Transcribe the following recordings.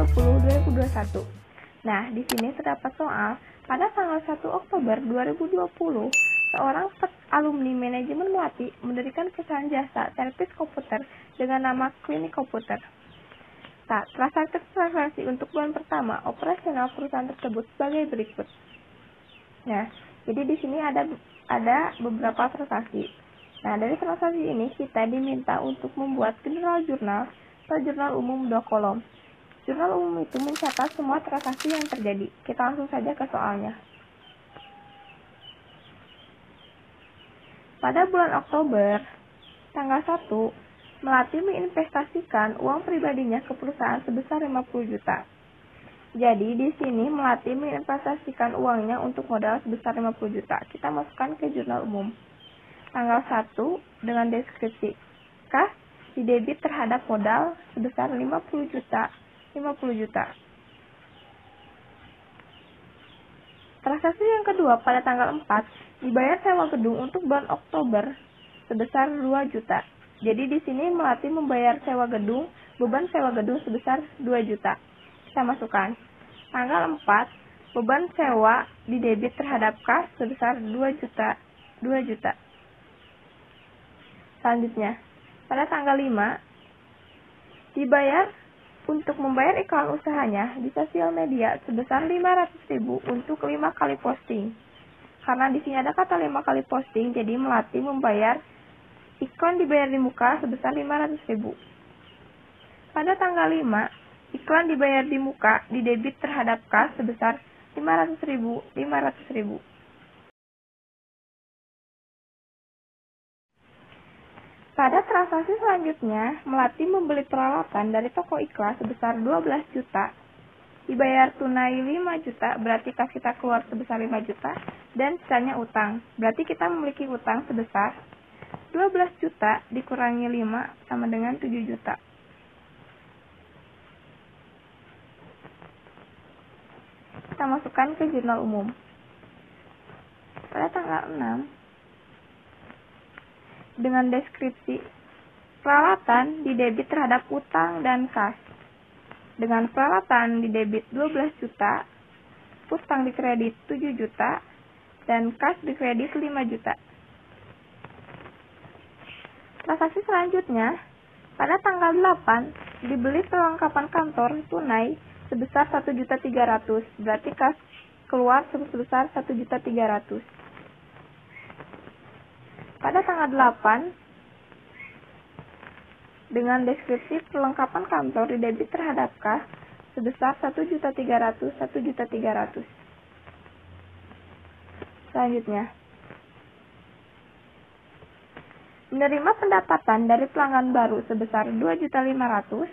2020-2021. Nah, di sini terdapat soal, pada tanggal 1 Oktober 2020, seorang alumni manajemen Melati mendirikan perusahaan jasa servis komputer dengan nama Klinik Komputer. Transaksi untuk bulan pertama operasional perusahaan tersebut sebagai berikut. Nah, jadi di sini ada beberapa transaksi. Nah, dari transaksi ini kita diminta untuk membuat general jurnal atau jurnal umum 2 kolom. Jurnal umum itu mencatat semua transaksi yang terjadi. Kita langsung saja ke soalnya. Pada bulan Oktober, tanggal 1, Melati menginvestasikan uang pribadinya ke perusahaan sebesar 50 juta. Jadi, di sini Melati menginvestasikan uangnya untuk modal sebesar 50 juta. Kita masukkan ke jurnal umum. Tanggal 1 dengan deskripsi. Kas didebit terhadap modal sebesar 50 juta. Transaksi yang kedua pada tanggal 4, dibayar sewa gedung untuk bulan Oktober sebesar 2 juta. Jadi di sini Melati membayar sewa gedung, beban sewa gedung sebesar 2 juta. Kita masukkan. Tanggal 4, beban sewa didebit terhadap kas sebesar 2 juta. Selanjutnya, pada tanggal 5, dibayar untuk membayar iklan usahanya di sosial media sebesar 500.000 untuk 5 kali posting. Karena di sini ada kata 5 kali posting, jadi Melati membayar iklan dibayar di muka sebesar 500.000. Pada tanggal 5, iklan dibayar di muka didebit terhadap kas sebesar 500.000. Pada transaksi selanjutnya, Melati membeli peralatan dari toko iklan sebesar 12 juta. Dibayar tunai 5 juta, berarti kas kita keluar sebesar 5 juta, dan sisanya utang. Berarti kita memiliki utang sebesar 12 juta dikurangi 5 sama dengan 7 juta. Kita masukkan ke jurnal umum. Pada tanggal 6, dengan deskripsi, peralatan didebit terhadap utang dan kas. Dengan peralatan didebit 12 juta, utang dikredit 7 juta, dan kas dikredit 5 juta. Transaksi selanjutnya, pada tanggal 8, dibeli perlengkapan kantor tunai sebesar 1.300.000, berarti kas keluar sebesar 1.300.000. Pada tanggal 8, dengan deskripsi perlengkapan kantor didebit terhadap kas sebesar 1.300.000. Selanjutnya, menerima pendapatan dari pelanggan baru sebesar 2.500.000,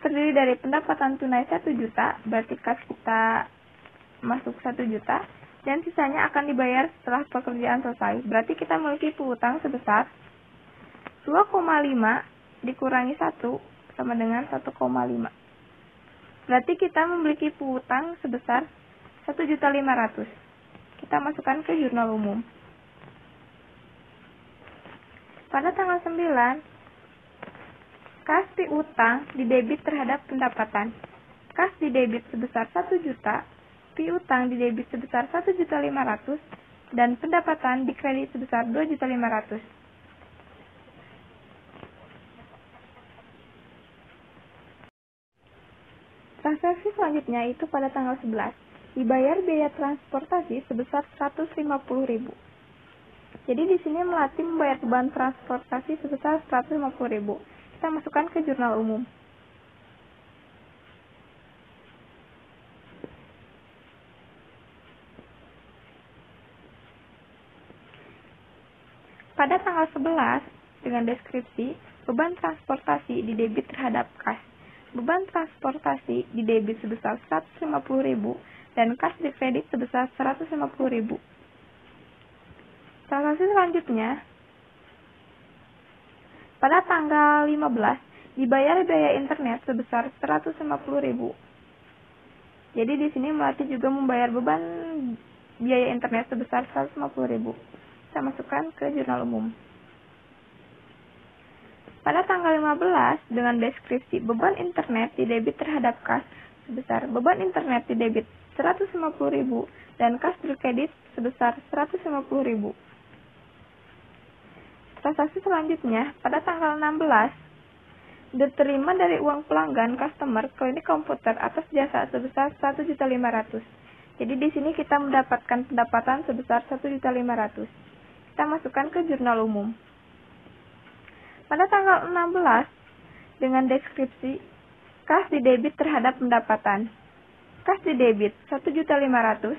terdiri dari pendapatan tunai 1 juta, berarti kas kita masuk 1 juta, dan sisanya akan dibayar setelah pekerjaan selesai. Berarti kita memiliki piutang sebesar 2,5 dikurangi 1 sama dengan 1,5. Berarti kita memiliki piutang sebesar 1.500.000. Kita masukkan ke jurnal umum. Pada tanggal 9, kas piutang didebit terhadap pendapatan. Kas didebit sebesar 1 juta, piutang didebit sebesar 1.500.000, dan pendapatan dikredit sebesar 2.500.000. Transaksi selanjutnya itu pada tanggal 11, dibayar biaya transportasi sebesar 150.000. Jadi di sini Melati membayar beban transportasi sebesar 150.000. Kita masukkan ke jurnal umum. Pada tanggal 11, dengan deskripsi, beban transportasi didebit terhadap kas. Beban transportasi didebit sebesar 150.000 dan kas dikredit sebesar 150.000. Transaksi selanjutnya, pada tanggal 15, dibayar biaya internet sebesar 150.000. Jadi di sini Melati juga membayar beban biaya internet sebesar 150.000. Kita masukkan ke jurnal umum. Pada tanggal 15, dengan deskripsi beban internet didebit terhadap kas sebesar beban internet didebit 150.000 dan kas dikredit sebesar 150.000. Transaksi selanjutnya, pada tanggal 16, diterima dari uang pelanggan customer klinik komputer atas jasa sebesar 1.500.000. Jadi di sini kita mendapatkan pendapatan sebesar 1.500.000. Kita masukkan ke jurnal umum. Pada tanggal 16, dengan deskripsi kas didebit terhadap pendapatan. Kas didebit 1.500.000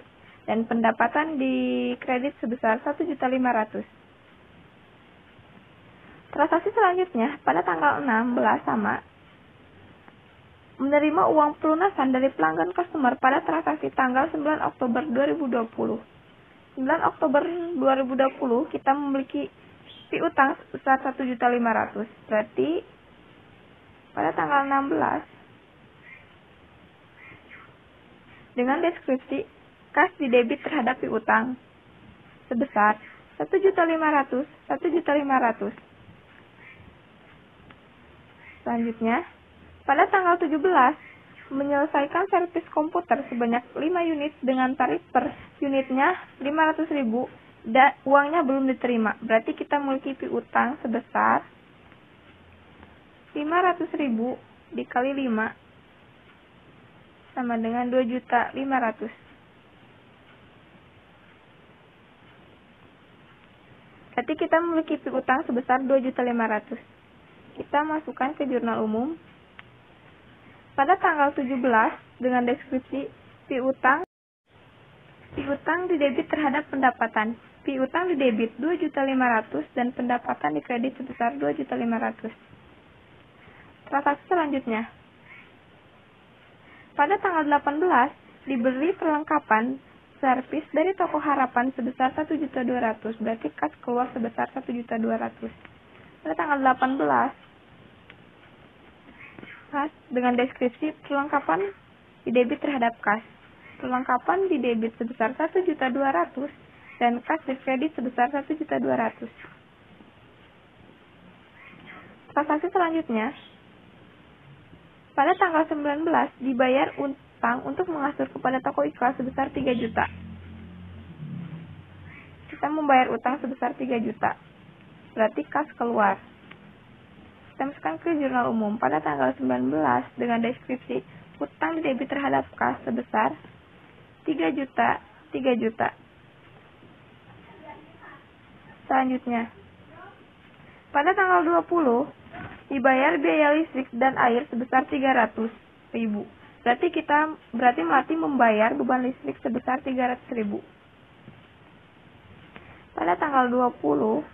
dan pendapatan dikredit sebesar 1.500.000. Transaksi selanjutnya pada tanggal 16 sama, menerima uang pelunasan dari pelanggan customer pada transaksi tanggal 9 Oktober 2020. 9 Oktober 2020 kita memiliki piutang sebesar 1.500.000. Berarti pada tanggal 16 dengan deskripsi kas didebit terhadap piutang sebesar 1.500.000, 1.500.000. Selanjutnya, pada tanggal 17 menyelesaikan servis komputer sebanyak 5 unit dengan tarif per unitnya 500.000 dan uangnya belum diterima. Berarti kita memiliki piutang sebesar 500.000 dikali 5 sama dengan 2.500.000. Berarti kita memiliki piutang sebesar 2.500.000. Kita masukkan ke jurnal umum. Pada tanggal 17 dengan deskripsi piutang didebit terhadap pendapatan. Piutang didebit 2.500.000 dan pendapatan dikredit sebesar 2.500.000. Transaksi selanjutnya. Pada tanggal 18 diberi perlengkapan servis dari Toko Harapan sebesar 1.200.000. Berarti kas keluar sebesar 1.200.000. Pada tanggal 18 kas dengan deskripsi perlengkapan didebit terhadap kas. Perlengkapan didebit sebesar 1.200.000 dan kas dikredit sebesar 1.200.000. Transaksi selanjutnya, pada tanggal 19 dibayar utang untuk mengasur kepada toko iklan sebesar 3 juta. Kita membayar utang sebesar 3 juta. Berarti kas keluar. Kita masukkan ke jurnal umum. Pada tanggal 19 dengan deskripsi utang didebit terhadap kas sebesar 3 juta, 3 juta. Selanjutnya, pada tanggal 20 dibayar biaya listrik dan air sebesar 300.000. Berarti Melati membayar beban listrik sebesar 300.000. Pada tanggal 20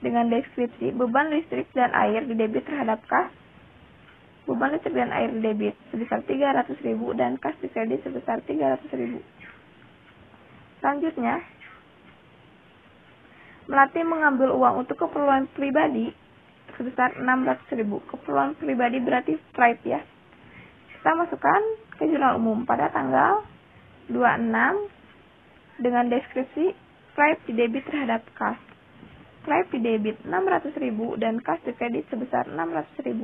dengan deskripsi beban listrik dan air didebit terhadap kas. Beban listrik dan air didebit sebesar 300.000 dan kas dikredit sebesar 300.000. Selanjutnya, Melati mengambil uang untuk keperluan pribadi sebesar 600.000. Keperluan pribadi berarti Stripe ya. Kita masukkan ke jurnal umum pada tanggal 26 dengan deskripsi Stripe didebit terhadap kas. Stripe didebit 600.000 dan kas dikredit sebesar 600.000.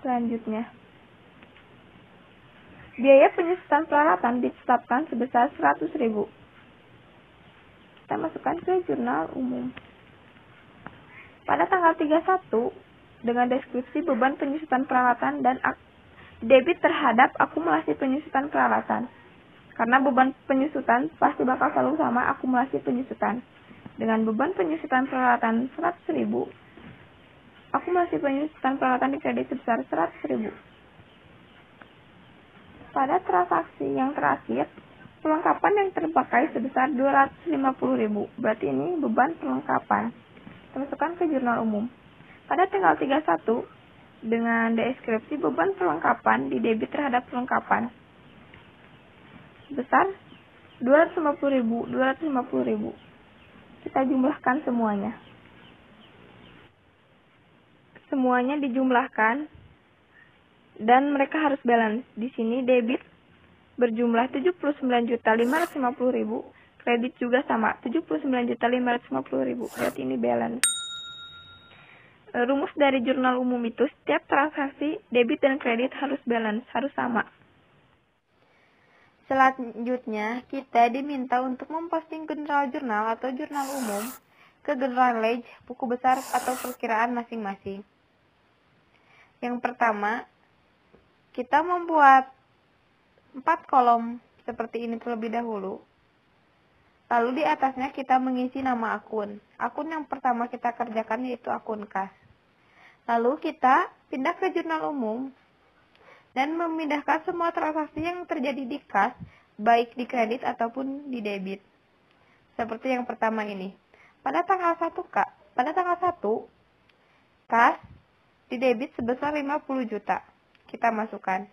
Selanjutnya, biaya penyusutan peralatan ditetapkan sebesar 100.000. Kita masukkan ke jurnal umum. Pada tanggal 31 dengan deskripsi beban penyusutan peralatan dan debit terhadap akumulasi penyusutan peralatan. Karena beban penyusutan pasti bakal selalu sama akumulasi penyusutan. Dengan beban penyusutan peralatan 100.000, akumulasi penyusutan peralatan dikredit sebesar 100.000. Pada transaksi yang terakhir, perlengkapan yang terpakai sebesar 250.000. Berarti ini beban perlengkapan. Kita masukkan ke jurnal umum. Pada tanggal 31 dengan deskripsi beban perlengkapan didebit terhadap perlengkapan sebesar 250.000. Kita jumlahkan semuanya. Semuanya dijumlahkan dan mereka harus balance. Di sini debit berjumlah 79.550.000, kredit juga sama 79.550.000. Berarti ini balance. Rumus dari jurnal umum itu setiap transaksi debit dan kredit harus balance, harus sama. Selanjutnya, kita diminta untuk memposting general jurnal atau jurnal umum ke general ledger, buku besar atau perkiraan masing-masing. Yang pertama, kita membuat 4 kolom seperti ini terlebih dahulu. Lalu di atasnya kita mengisi nama akun. Akun yang pertama kita kerjakan yaitu akun kas. Lalu kita pindah ke jurnal umum dan memindahkan semua transaksi yang terjadi di kas, baik di kredit ataupun di debit. Seperti yang pertama ini. Pada tanggal 1 kas di debit sebesar 50 juta. Kita masukkan.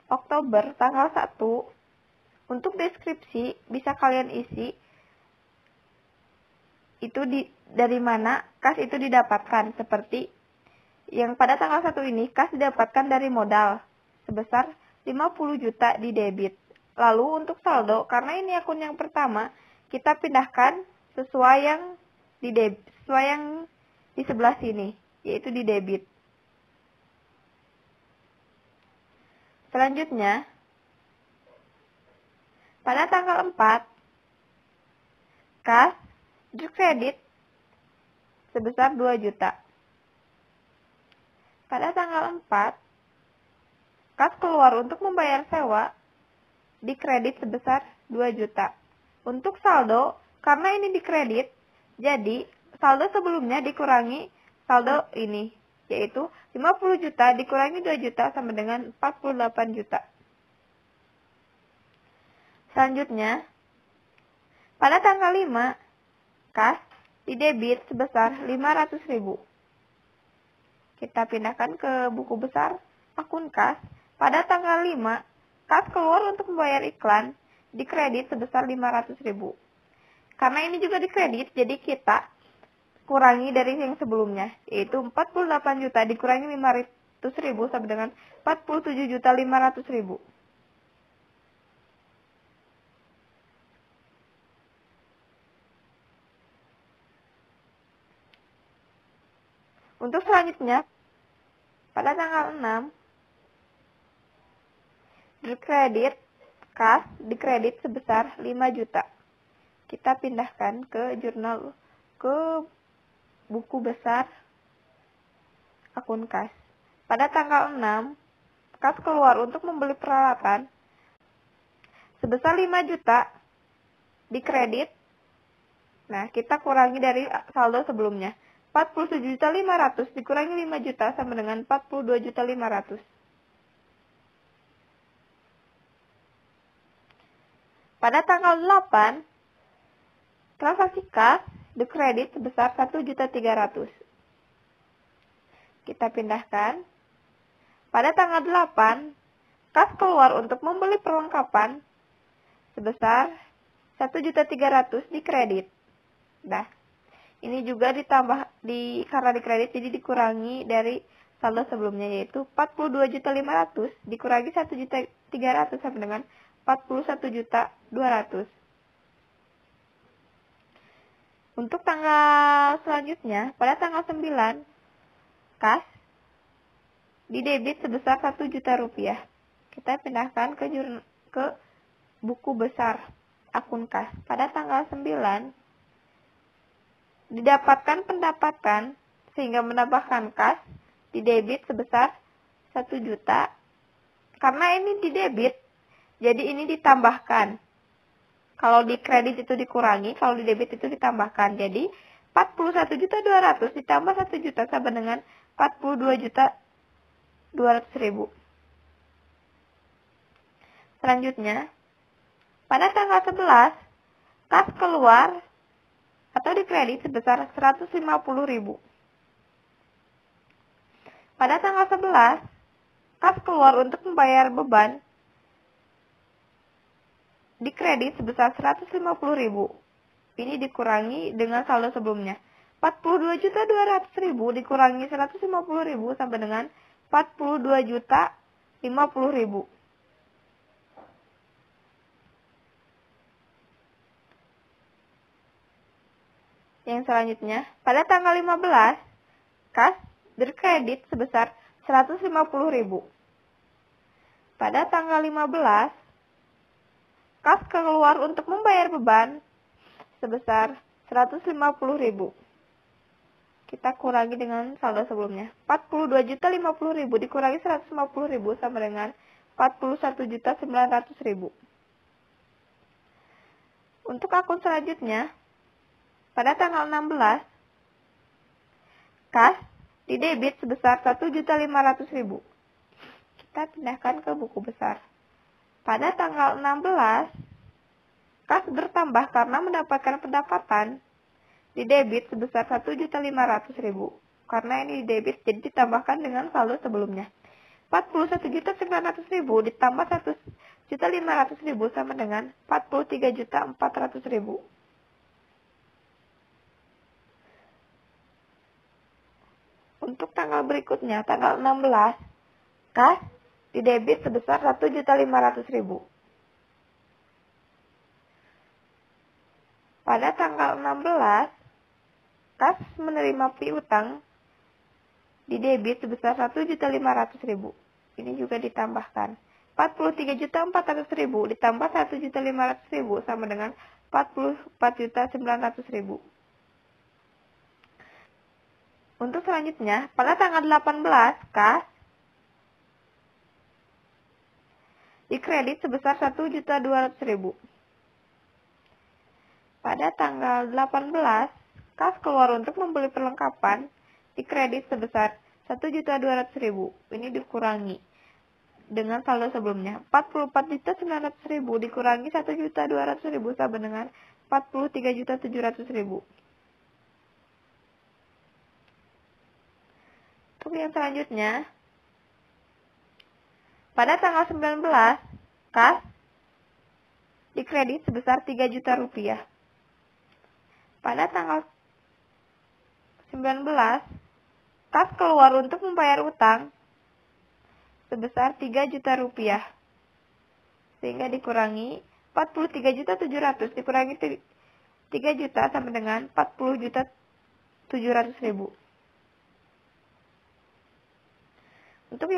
Oktober tanggal 1, untuk deskripsi bisa kalian isi itu dari mana kas itu didapatkan, seperti yang pada tanggal 1 ini kas didapatkan dari modal sebesar 50 juta di debit. Lalu untuk saldo, karena ini akun yang pertama, kita pindahkan sesuai yang di sebelah sini, yaitu di debit. Selanjutnya, pada tanggal 4, kas kredit sebesar 2 juta. Pada tanggal 4, kas keluar untuk membayar sewa di kredit sebesar 2 juta. Untuk saldo, karena ini di kredit, jadi saldo sebelumnya dikurangi saldo ini, yaitu 50 juta dikurangi 2 juta sama dengan 48 juta. Selanjutnya, pada tanggal 5, kas di debit sebesar 500.000. Kita pindahkan ke buku besar akun kas. Pada tanggal 5, kas keluar untuk membayar iklan di kredit sebesar 500.000. Karena ini juga di kredit, jadi kita kurangi dari yang sebelumnya, yaitu 48 juta dikurangi 500.000 sama dengan 47.500.000. Untuk selanjutnya, pada tanggal 6, kas di kredit sebesar 5 juta. Kita pindahkan ke buku besar akun kas. Pada tanggal 6, kas keluar untuk membeli peralatan sebesar 5 juta di kredit. Nah, kita kurangi dari saldo sebelumnya. 47.500 dikurangi 5 juta sama dengan 42.500. Pada tanggal 8, transaksi kas di kredit sebesar 1.300.000. Kita pindahkan. Pada tanggal 8, kas keluar untuk membeli perlengkapan sebesar 1.300.000 di kredit. Nah, ini juga karena di kredit jadi dikurangi dari saldo sebelumnya, yaitu 42.500 dikurangi 1.300 sama dengan 41.200. Untuk tanggal selanjutnya, pada tanggal 9, kas di debit sebesar 1 juta rupiah. Kita pindahkan ke buku besar akun kas. Pada tanggal 9, didapatkan pendapatan sehingga menambahkan kas di debit sebesar 1 juta. Karena ini di debit, jadi ini ditambahkan. Kalau di kredit itu dikurangi, kalau di debit itu ditambahkan. Jadi 41.200.000 ditambah 1 juta sama dengan 42.200.000. Selanjutnya, pada tanggal 11, kas keluar atau di kredit sebesar 150.000. Pada tanggal 11, kas keluar untuk membayar beban di kredit sebesar 150.000. Ini dikurangi dengan saldo sebelumnya. 42.200.000 dikurangi 150.000 sampai dengan 42.050.000. Yang selanjutnya, pada tanggal 15, kas berkredit sebesar 150.000. Pada tanggal 15, kas keluar untuk membayar beban sebesar 150.000. Kita kurangi dengan saldo sebelumnya. 42.050.000 dikurangi 150.000 sama dengan 41.900.000. Untuk akun selanjutnya, pada tanggal 16, kas didebit sebesar 1.500.000. Kita pindahkan ke buku besar. Pada tanggal 16, kas bertambah karena mendapatkan pendapatan didebit sebesar 1.500.000. Karena ini didebit, jadi ditambahkan dengan saldo sebelumnya. 41.900.000 ditambah 1.500.000 sama dengan 43.400.000. Untuk tanggal berikutnya, tanggal 16, kas didebit sebesar 1.500.000. Pada tanggal 16, kas menerima piutang didebit sebesar 1.500.000. Ini juga ditambahkan. 43.400.000 ditambah 1.500.000 sama dengan 44.900.000. Untuk selanjutnya, pada tanggal 18, kas dikredit sebesar 1.200.000. Pada tanggal 18, kas keluar untuk membeli perlengkapan dikredit sebesar 1.200.000. Ini dikurangi dengan saldo sebelumnya. 44.900.000 dikurangi 1.200.000 sama dengan 43.700.000. Untuk yang selanjutnya, pada tanggal 19, kas dikredit sebesar 3 juta rupiah. Pada tanggal 19, kas keluar untuk membayar utang sebesar 3 juta rupiah. Sehingga dikurangi 43.700 dikurangi 3 juta sama dengan 40.700.000. Untuk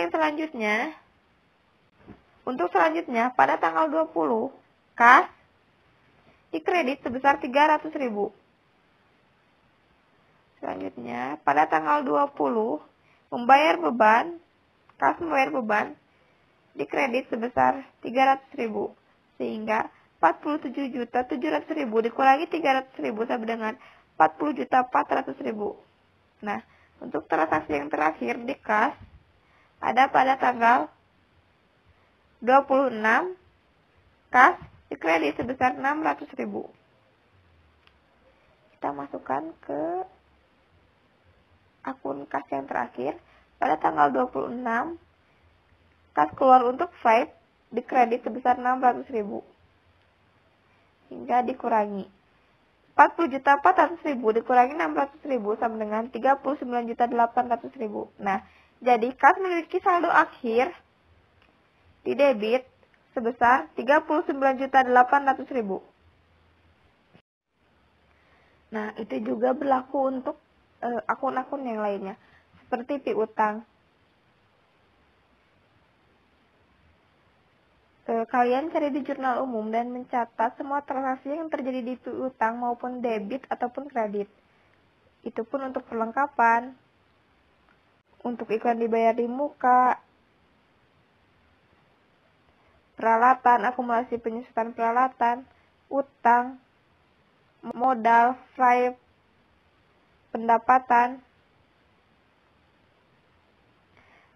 selanjutnya, pada tanggal 20, kas dikredit sebesar 300.000. Selanjutnya, pada tanggal 20, kas membayar beban dikredit sebesar 300.000. Sehingga 47.700.000 dikurangi 300.000 sama dengan 40.400.000. Nah, untuk transaksi yang terakhir di kas, ada pada tanggal 26, kas dikredit sebesar 600.000. Kita masukkan ke akun kas yang terakhir. Pada tanggal 26, kas keluar untuk Vape dikredit sebesar 600.000. Hingga dikurangi 40.400.000 dikurangi 600.000 sama dengan 39.800.000. Nah, jadi kas memiliki saldo akhir di debit sebesar 39.800.000. Nah, itu juga berlaku untuk akun-akun yang lainnya, seperti piutang. Kalian cari di jurnal umum dan mencatat semua transaksi yang terjadi di piutang maupun debit ataupun kredit. Itu pun untuk perlengkapan, untuk iklan dibayar di muka, peralatan, akumulasi penyusutan peralatan, utang, modal, Vape, pendapatan,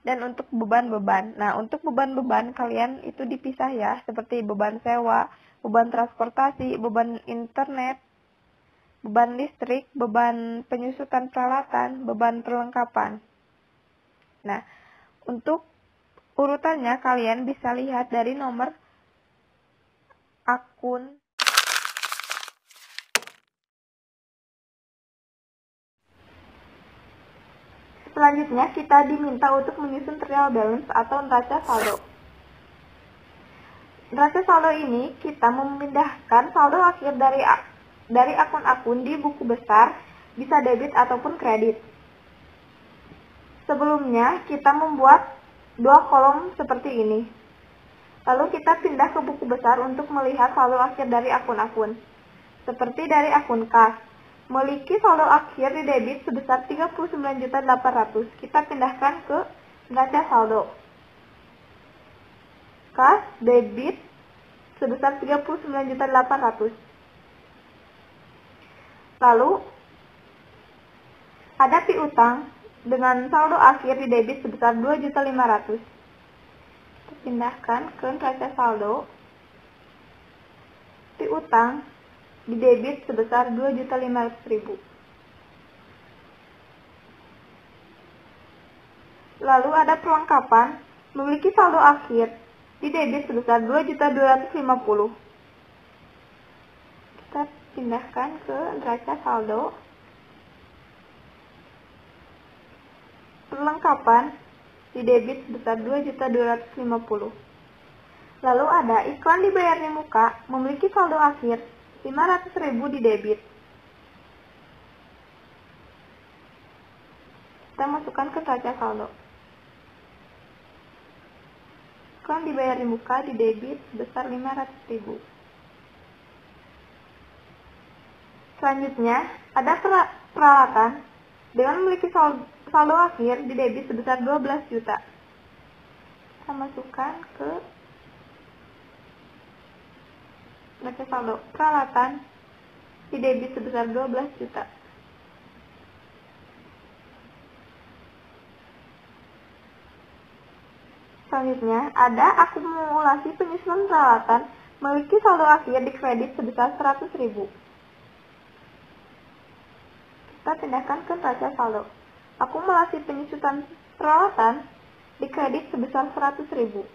dan untuk beban-beban. Nah, untuk beban-beban kalian itu dipisah ya, seperti beban sewa, beban transportasi, beban internet, beban listrik, beban penyusutan peralatan, beban perlengkapan. Nah, untuk urutannya kalian bisa lihat dari nomor akun. Selanjutnya, kita diminta untuk menyusun trial balance atau neraca saldo. Neraca saldo ini kita memindahkan saldo akhir dari dari akun-akun di buku besar, bisa debit ataupun kredit. Sebelumnya, kita membuat dua kolom seperti ini. Lalu kita pindah ke buku besar untuk melihat saldo akhir dari akun-akun. Seperti dari akun kas, memiliki saldo akhir di debit sebesar 39.800. Kita pindahkan ke neraca saldo. Kas debit sebesar 39.800. Lalu ada piutang dengan saldo akhir di debit sebesar 2.500.000. Kita pindahkan ke neraca saldo. Piutang di debit sebesar 2.500.000. Lalu ada perlengkapan memiliki saldo akhir di debit sebesar 2.250.000. Kita pindahkan ke neraca saldo. Perlengkapan di debit sebesar 2.250.000. Lalu ada iklan dibayar di muka memiliki saldo akhir 500.000 di debit. Kita masukkan ke neraca saldo. Iklan dibayar di muka di debit sebesar 500.000. Selanjutnya, ada peralatan dengan memiliki saldo akhir di debit sebesar 12 juta. Kita masukkan ke neraca saldo. Peralatan di debit sebesar 12 juta. Selanjutnya, ada akumulasi penyusunan peralatan memiliki saldo akhir di kredit sebesar 100.000. Kita pindahkan ke neraca saldo. Akumulasi penyusunan peralatan di kredit sebesar 100.000.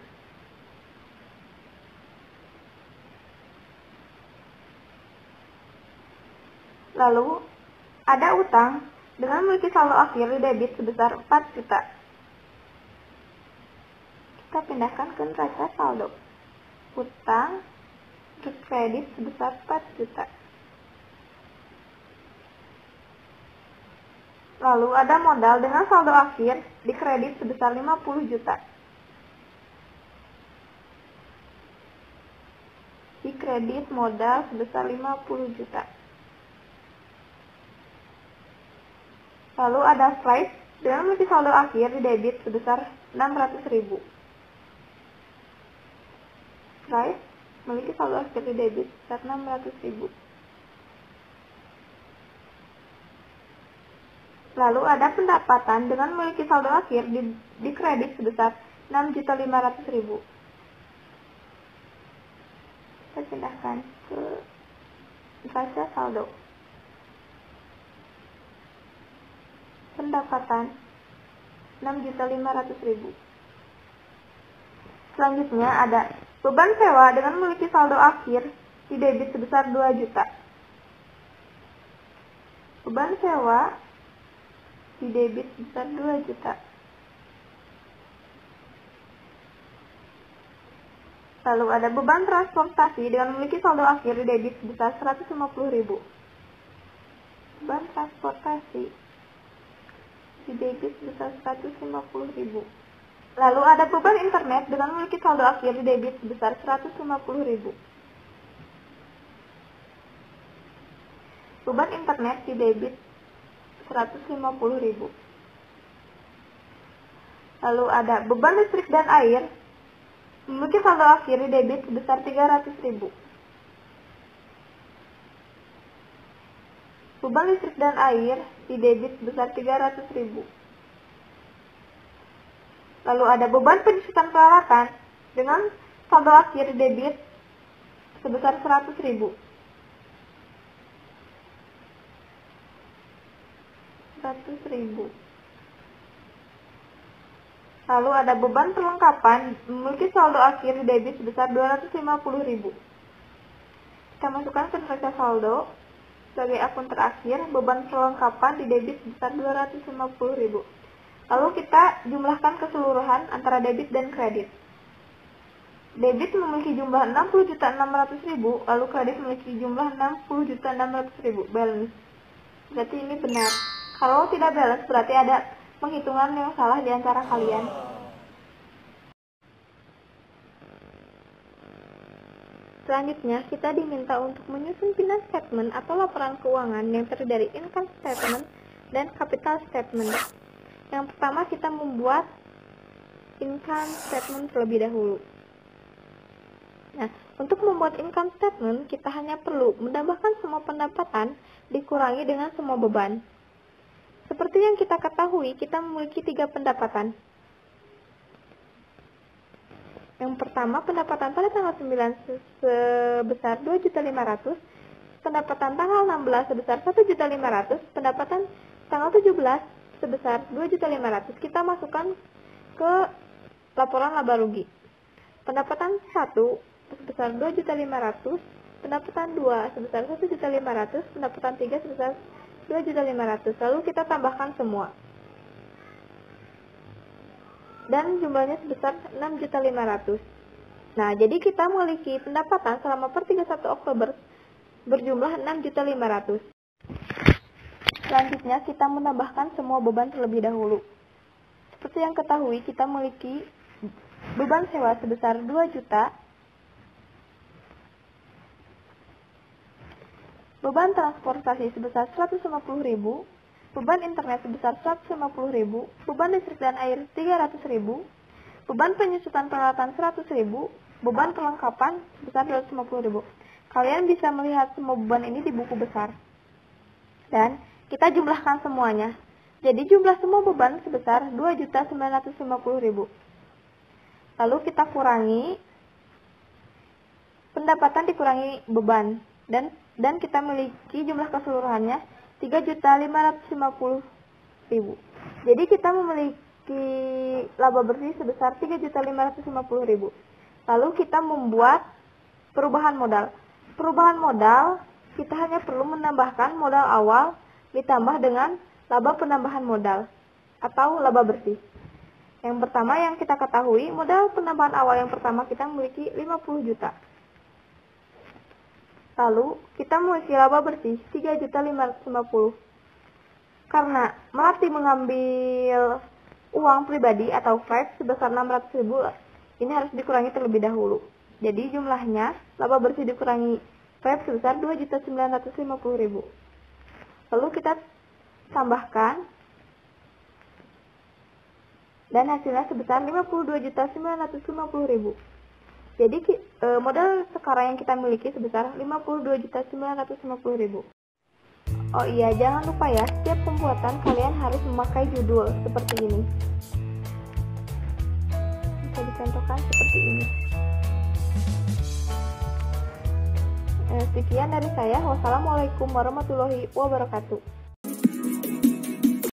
Lalu, ada utang dengan memiliki saldo akhir di debit sebesar 4 juta. Kita pindahkan ke neraca saldo. Utang di kredit sebesar 4 juta. Lalu ada modal dengan saldo akhir di kredit sebesar 50 juta. Di kredit modal sebesar 50 juta. Lalu ada price dengan memiliki saldo akhir di debit sebesar 600.000. Price memiliki saldo akhir di debit sebesar 600.000. Lalu ada pendapatan dengan memiliki saldo akhir di kredit sebesar 6.500.000. Kita pindahkan ke neraca saldo. Pendapatan 6.500.000. Selanjutnya ada beban sewa dengan memiliki saldo akhir di debit sebesar 2 juta. Beban sewa di debit sebesar 2 juta. Lalu ada beban transportasi dengan memiliki saldo akhir di debit sebesar 150.000. Beban transportasi di debit sebesar 150.000. Lalu ada beban internet dengan memiliki saldo akhir di debit sebesar 150.000. Beban internet di debit 150.000. Lalu ada beban listrik dan air memiliki saldo akhir di debit sebesar 300.000. Beban listrik dan air di debit sebesar 300.000. Lalu ada beban penyusutan peralatan dengan saldo akhir di debit sebesar 100.000. 100.000. Lalu ada beban perlengkapan memiliki saldo akhir di debit sebesar 250.000. Kita masukkan ke neraca saldo sebagai akun terakhir. Beban perlengkapan di debit sebesar 250.000. Lalu kita jumlahkan keseluruhan antara debit dan kredit. Debit memiliki jumlah 60.600.000, lalu kredit memiliki jumlah 60.600.000. Balance. Berarti ini benar. Kalau tidak balance berarti ada penghitungan yang salah di antara kalian. Selanjutnya, kita diminta untuk menyusun finance statement atau laporan keuangan yang terdiri dari income statement dan capital statement. Yang pertama, kita membuat income statement terlebih dahulu. Nah, untuk membuat income statement, kita hanya perlu menambahkan semua pendapatan dikurangi dengan semua beban. Seperti yang kita ketahui, kita memiliki 3 pendapatan. Yang pertama, pendapatan pada tanggal 9 sebesar 2.500.000, pendapatan tanggal 16 sebesar 1.500.000, pendapatan tanggal 17 sebesar 2.500.000. Kita masukkan ke laporan laba rugi. Pendapatan 1 sebesar 2.500.000, pendapatan 2 sebesar 1.500.000, pendapatan 3 sebesar 2.500.000. Lalu kita tambahkan semua. Dan jumlahnya sebesar 6.500.000. Nah, jadi kita memiliki pendapatan selama per 31 Oktober berjumlah 6.500.000. Selanjutnya, kita menambahkan semua beban terlebih dahulu. Seperti yang ketahui, kita memiliki beban sewa sebesar 2 juta, beban transportasi sebesar 150.000, beban internet sebesar 150.000, beban listrik dan air 300.000, beban penyusutan peralatan 100.000, beban perlengkapan sebesar 250.000. Kalian bisa melihat semua beban ini di buku besar. Dan kita jumlahkan semuanya. Jadi jumlah semua beban sebesar 2.950.000. Lalu kita kurangi pendapatan dikurangi beban dan kita memiliki jumlah keseluruhannya 3.550.000. Jadi kita memiliki laba bersih sebesar 3.550.000. Lalu kita membuat perubahan modal. Perubahan modal kita hanya perlu menambahkan modal awal ditambah dengan laba penambahan modal atau laba bersih. Yang pertama yang kita ketahui, modal penambahan awal yang pertama kita memiliki 50 juta. Lalu, kita memiliki laba bersih 3.550. Karena Melati mengambil uang pribadi atau vape sebesar 600.000, ini harus dikurangi terlebih dahulu. Jadi jumlahnya, laba bersih dikurangi vape sebesar 2.950.000. Lalu kita tambahkan, dan hasilnya sebesar 52.950.000. Jadi modal sekarang yang kita miliki sebesar 52.950.000. Oh iya, jangan lupa ya, setiap pembuatan kalian harus memakai judul seperti ini. Bisa dicontohkan seperti ini. Sekian dari saya. Wassalamualaikum warahmatullahi wabarakatuh.